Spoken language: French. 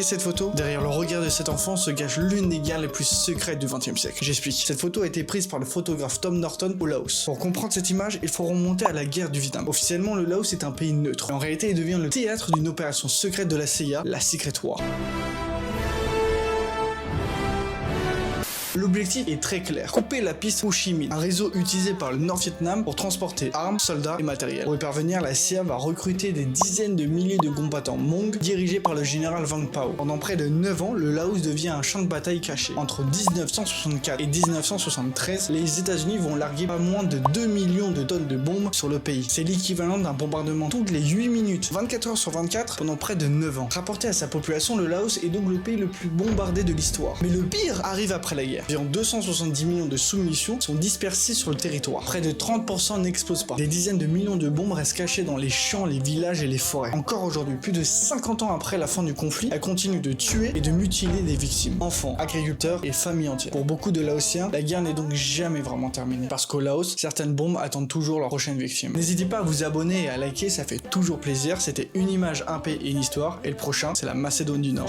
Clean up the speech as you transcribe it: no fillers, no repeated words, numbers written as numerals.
cette photo? Derrière le regard de cet enfant se cache l'une des guerres les plus secrètes du XXe siècle. J'explique. Cette photo a été prise par le photographe Tom Norton au Laos. Pour comprendre cette image, il faut remonter à la guerre du Vietnam. Officiellement, le Laos est un pays neutre. En réalité, il devient le théâtre d'une opération secrète de la CIA, la Secret War. L'objectif est très clair, couper la piste Ho Chi Minh, un réseau utilisé par le Nord-Vietnam pour transporter armes, soldats et matériel. Pour y parvenir, la CIA va recruter des dizaines de milliers de combattants Hmong dirigés par le général Vang Pao. Pendant près de 9 ans, le Laos devient un champ de bataille caché. Entre 1964 et 1973, les États-Unis vont larguer pas moins de 2 millions de tonnes de bombes sur le pays. C'est l'équivalent d'un bombardement toutes les 8 minutes, 24 heures sur 24 pendant près de 9 ans. Rapporté à sa population, le Laos est donc le pays le plus bombardé de l'histoire. Mais le pire arrive après la guerre. Environ 270 millions de sous-munitions sont dispersées sur le territoire. Près de 30% n'explosent pas. Des dizaines de millions de bombes restent cachées dans les champs, les villages et les forêts. Encore aujourd'hui, plus de 50 ans après la fin du conflit, elle continue de tuer et de mutiler des victimes. Enfants, agriculteurs et familles entières. Pour beaucoup de Laotiens, la guerre n'est donc jamais vraiment terminée. Parce qu'au Laos, certaines bombes attendent toujours leur prochaine victime. N'hésitez pas à vous abonner et à liker, ça fait toujours plaisir. C'était une image, un pays et une histoire. Et le prochain, c'est la Macédoine du Nord.